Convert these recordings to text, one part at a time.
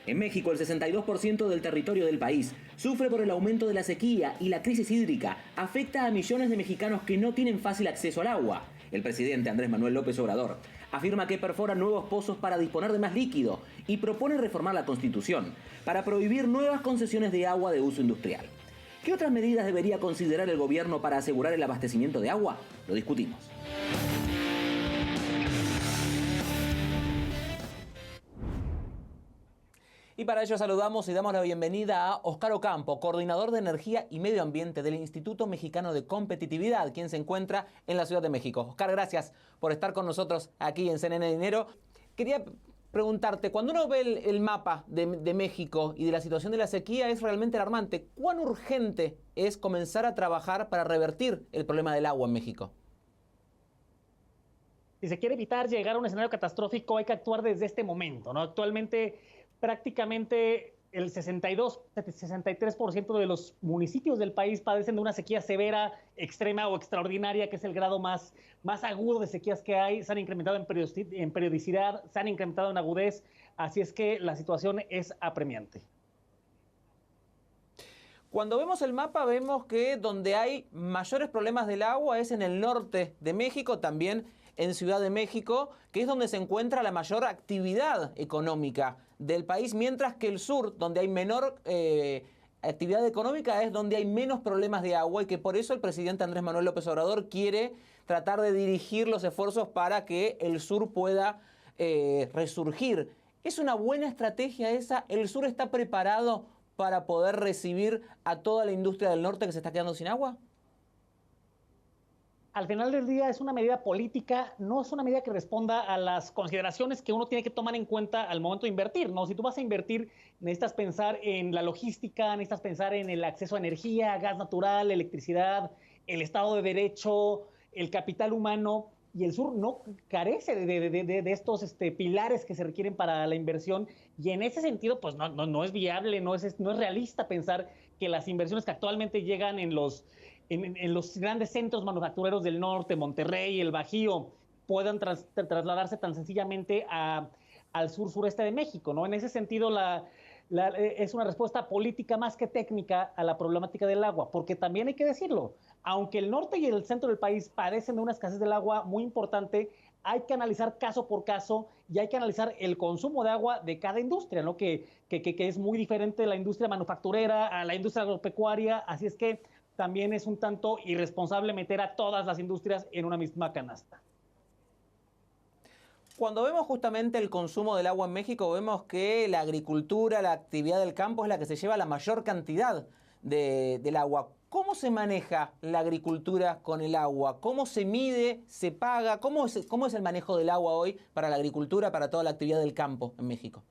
En México, el 62% del territorio del país sufre por el aumento de la sequía y la crisis hídrica afecta a millones de mexicanos que no tienen fácil acceso al agua. El presidente Andrés Manuel López Obrador afirma que perfora nuevos pozos para disponer de más líquido y propone reformar la Constitución para prohibir nuevas concesiones de agua de uso industrial. ¿Qué otras medidas debería considerar el gobierno para asegurar el abastecimiento de agua? Lo discutimos. Y para ello saludamos y damos la bienvenida a Óscar Ocampo, coordinador de Energía y Medio Ambiente del Instituto Mexicano de Competitividad, quien se encuentra en la Ciudad de México. Óscar, gracias por estar con nosotros aquí en CNN Dinero. Quería preguntarte, cuando uno ve el mapa de México y de la situación de la sequía, es realmente alarmante. ¿Cuán urgente es comenzar a trabajar para revertir el problema del agua en México? Si se quiere evitar llegar a un escenario catastrófico, hay que actuar desde este momento, ¿no? Actualmente, prácticamente el 63% de los municipios del país padecen de una sequía severa, extrema o extraordinaria, que es el grado más agudo de sequías que hay. Se han incrementado en periodicidad, se han incrementado en agudez, así es que la situación es apremiante. Cuando vemos el mapa vemos que donde hay mayores problemas del agua es en el norte de México, también en Ciudad de México, que es donde se encuentra la mayor actividad económica del país, mientras que el sur, donde hay menor actividad económica, es donde hay menos problemas de agua, y que por eso el presidente Andrés Manuel López Obrador quiere tratar de dirigir los esfuerzos para que el sur pueda resurgir. ¿Es una buena estrategia esa? ¿El sur está preparado para poder recibir a toda la industria del norte que se está quedando sin agua? Al final del día es una medida política, no es una medida que responda a las consideraciones que uno tiene que tomar en cuenta al momento de invertir, ¿no? Si tú vas a invertir, necesitas pensar en la logística, necesitas pensar en el acceso a energía, gas natural, electricidad, el Estado de Derecho, el capital humano, y el sur no carece de estos pilares que se requieren para la inversión, y en ese sentido pues no es viable, no es realista pensar que las inversiones que actualmente llegan en los grandes centros manufactureros del norte, Monterrey, el Bajío, puedan trasladarse tan sencillamente al sureste de México, ¿no? En ese sentido, es una respuesta política más que técnica a la problemática del agua, porque también hay que decirlo, aunque el norte y el centro del país padecen de una escasez del agua muy importante, hay que analizar caso por caso y hay que analizar el consumo de agua de cada industria, ¿no? Que es muy diferente de la industria manufacturera a la industria agropecuaria, así es que también es un tanto irresponsable meter a todas las industrias en una misma canasta. Cuando vemos justamente el consumo del agua en México, vemos que la agricultura, la actividad del campo es la que se lleva la mayor cantidad del agua. ¿Cómo se maneja la agricultura con el agua? ¿Cómo se mide, se paga? ¿Cómo es el manejo del agua hoy para la agricultura, para toda la actividad del campo en México?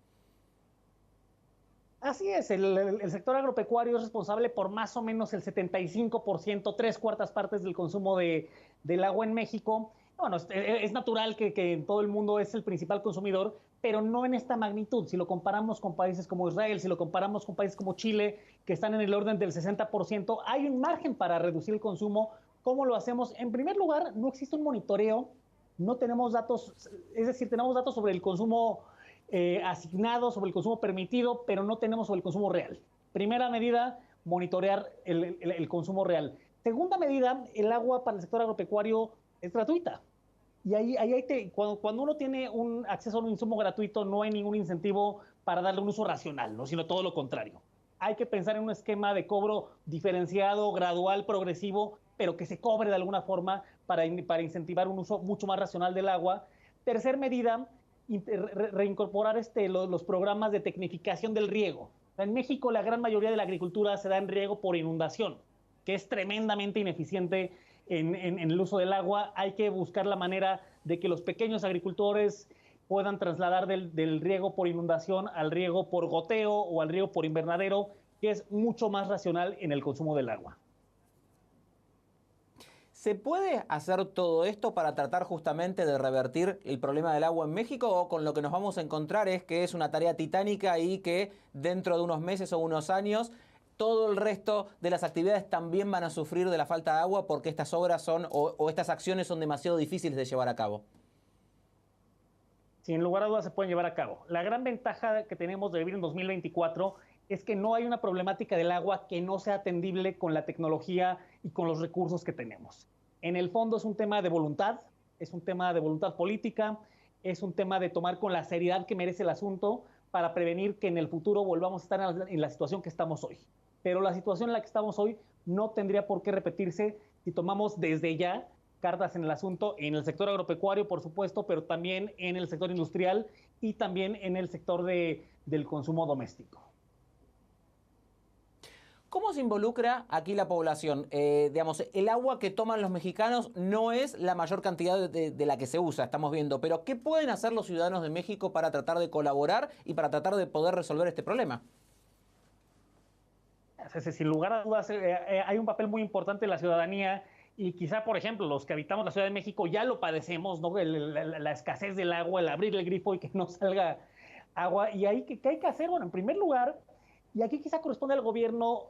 Así es, el sector agropecuario es responsable por más o menos el 75%, 3/4 del consumo del agua en México. Bueno, es natural que en todo el mundo es el principal consumidor, pero no en esta magnitud. Si lo comparamos con países como Israel, si lo comparamos con países como Chile, que están en el orden del 60%, hay un margen para reducir el consumo. ¿Cómo lo hacemos? En primer lugar, no existe un monitoreo, no tenemos datos, es decir, tenemos datos sobre el consumo asignado, sobre el consumo permitido, pero no tenemos sobre el consumo real. Primera medida, monitorear el consumo real. Segunda medida, el agua para el sector agropecuario es gratuita. Y cuando uno tiene un acceso a un insumo gratuito, no hay ningún incentivo para darle un uso racional, ¿no? Sino todo lo contrario. Hay que pensar en un esquema de cobro diferenciado, gradual, progresivo, pero que se cobre de alguna forma para incentivar un uso mucho más racional del agua. Tercer medida, reincorporar los programas de tecnificación del riego. En México la gran mayoría de la agricultura se da en riego por inundación, que es tremendamente ineficiente en el uso del agua. Hay que buscar la manera de que los pequeños agricultores puedan trasladar del riego por inundación al riego por goteo o al riego por invernadero, que es mucho más racional en el consumo del agua. ¿Se puede hacer todo esto para tratar justamente de revertir el problema del agua en México, o con lo que nos vamos a encontrar es que es una tarea titánica y que dentro de unos meses o unos años todo el resto de las actividades también van a sufrir de la falta de agua porque estas obras son o estas acciones son demasiado difíciles de llevar a cabo? Sin lugar a dudas se pueden llevar a cabo. La gran ventaja que tenemos de vivir en 2024 es que no hay una problemática del agua que no sea atendible con la tecnología y con los recursos que tenemos. En el fondo es un tema de voluntad, es un tema de voluntad política, es un tema de tomar con la seriedad que merece el asunto para prevenir que en el futuro volvamos a estar en la situación que estamos hoy. Pero la situación en la que estamos hoy no tendría por qué repetirse si tomamos desde ya cartas en el asunto, en el sector agropecuario, por supuesto, pero también en el sector industrial y también en el sector del consumo doméstico. ¿Cómo se involucra aquí la población? Digamos, el agua que toman los mexicanos no es la mayor cantidad de la que se usa, estamos viendo, pero ¿qué pueden hacer los ciudadanos de México para tratar de colaborar y para tratar de poder resolver este problema? Sin lugar a dudas, hay un papel muy importante de la ciudadanía y quizá, por ejemplo, los que habitamos la Ciudad de México ya lo padecemos, ¿no? La escasez del agua, el abrir el grifo y que no salga agua. ¿Y ahí qué hay que hacer? Bueno, en primer lugar, y aquí quizá corresponde al gobierno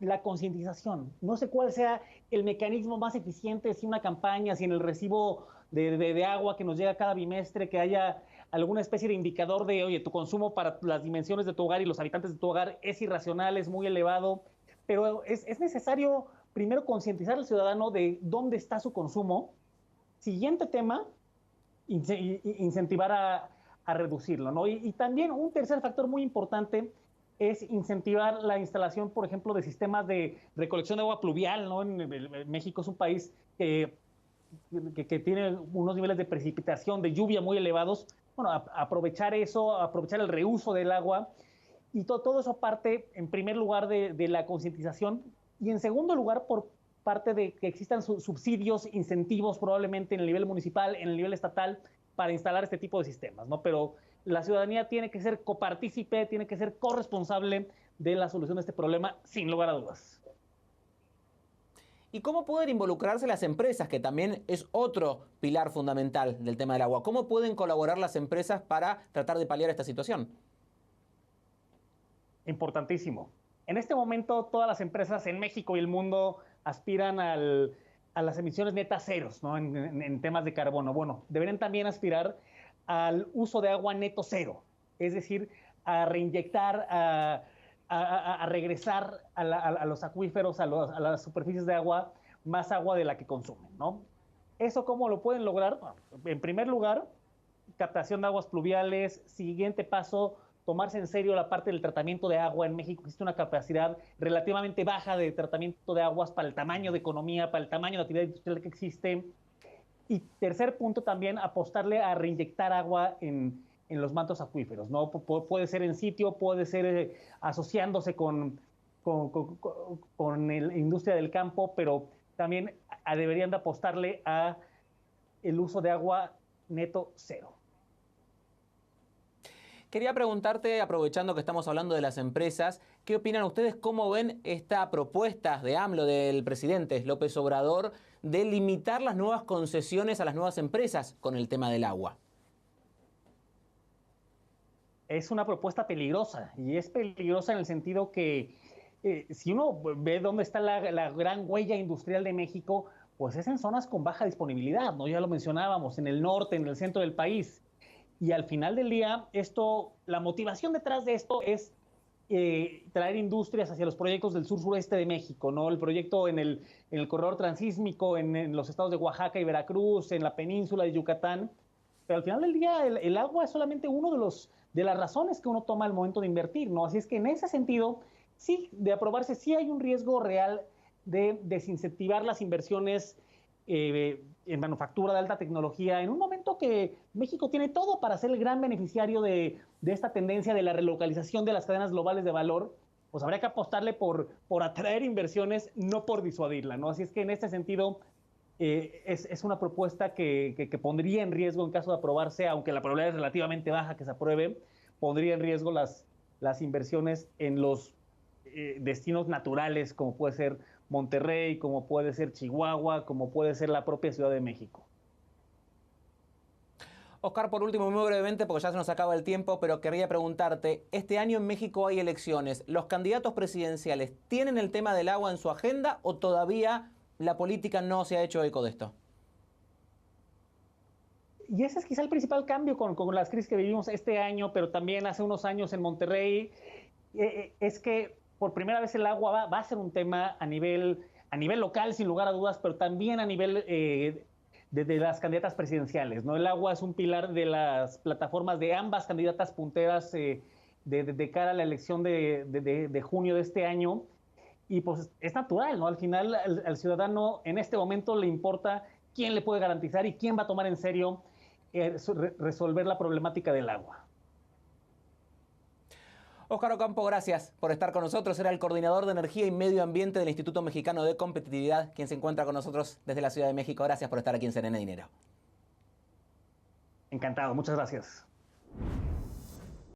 la concientización. No sé cuál sea el mecanismo más eficiente, si una campaña, si en el recibo de agua que nos llega cada bimestre, que haya alguna especie de indicador de, oye, tu consumo para las dimensiones de tu hogar y los habitantes de tu hogar es irracional, es muy elevado, pero es necesario primero concientizar al ciudadano de dónde está su consumo. Siguiente tema, incentivar a reducirlo, ¿no? Y también un tercer factor muy importante es incentivar la instalación, por ejemplo, de sistemas de recolección de agua pluvial, ¿no? En México es un país que tiene unos niveles de precipitación, de lluvia muy elevados. Bueno, aprovechar eso, aprovechar el reuso del agua, y todo eso parte, en primer lugar, de la concientización, y en segundo lugar, por parte de que existan subsidios, incentivos, probablemente en el nivel municipal, en el nivel estatal, para instalar este tipo de sistemas, ¿no? Pero la ciudadanía tiene que ser copartícipe, tiene que ser corresponsable de la solución de este problema, sin lugar a dudas. ¿Y cómo pueden involucrarse las empresas, que también es otro pilar fundamental del tema del agua? ¿Cómo pueden colaborar las empresas para tratar de paliar esta situación? Importantísimo. En este momento, todas las empresas en México y el mundo aspiran a las emisiones netas ceros, ¿no? En temas de carbono. Bueno, deberían también aspirar al uso de agua neto cero, es decir, a reinyectar, a regresar a los acuíferos, a las superficies de agua, más agua de la que consumen, ¿no? ¿Eso cómo lo pueden lograr? Bueno, en primer lugar, captación de aguas pluviales. Siguiente paso, tomarse en serio la parte del tratamiento de agua. En México existe una capacidad relativamente baja de tratamiento de aguas para el tamaño de economía, para el tamaño de actividad industrial que existe. Y tercer punto, también apostarle a reinyectar agua en los mantos acuíferos, ¿no? Puede ser en sitio, puede ser asociándose con la industria del campo, pero también deberían de apostarle a el uso de agua neto cero. Quería preguntarte, aprovechando que estamos hablando de las empresas, ¿qué opinan ustedes? ¿Cómo ven esta propuesta de AMLO, del presidente López Obrador, de limitar las nuevas concesiones a las nuevas empresas con el tema del agua? Es una propuesta peligrosa, y es peligrosa en el sentido que si uno ve dónde está la gran huella industrial de México, pues es en zonas con baja disponibilidad, ¿no? Ya lo mencionábamos, en el norte, en el centro del país. Y al final del día, la motivación detrás de esto es traer industrias hacia los proyectos del sur-sureste de México, ¿no? El proyecto en el corredor transísmico, en los estados de Oaxaca y Veracruz, en la península de Yucatán. Pero al final del día, el agua es solamente uno de las razones que uno toma al momento de invertir, ¿no? Así es que en ese sentido, sí, de aprobarse, sí hay un riesgo real de desincentivar las inversiones en manufactura de alta tecnología, en un momento que México tiene todo para ser el gran beneficiario de esta tendencia de la relocalización de las cadenas globales de valor. Pues habría que apostarle por atraer inversiones, no por disuadirla, ¿no? Así es que en este sentido es una propuesta que pondría en riesgo, en caso de aprobarse, aunque la probabilidad es relativamente baja que se apruebe, pondría en riesgo las inversiones en los destinos naturales, como puede ser Monterrey, como puede ser Chihuahua, como puede ser la propia Ciudad de México. Oscar, por último, muy brevemente, porque ya se nos acaba el tiempo, pero quería preguntarte, este año en México hay elecciones. ¿Los candidatos presidenciales tienen el tema del agua en su agenda o todavía la política no se ha hecho eco de esto? Y ese es quizá el principal cambio con las crisis que vivimos este año, pero también hace unos años en Monterrey, es que por primera vez el agua va a ser un tema a nivel local, sin lugar a dudas, pero también a nivel de las candidatas presidenciales, ¿no? El agua es un pilar de las plataformas de ambas candidatas punteras de cara a la elección de junio de este año. Y pues es natural, ¿no? Al final al ciudadano en este momento le importa quién le puede garantizar y quién va a tomar en serio resolver la problemática del agua. Óscar Ocampo, gracias por estar con nosotros. Era el coordinador de Energía y Medio Ambiente del Instituto Mexicano de Competitividad, quien se encuentra con nosotros desde la Ciudad de México. Gracias por estar aquí en CNN Dinero. Encantado, muchas gracias.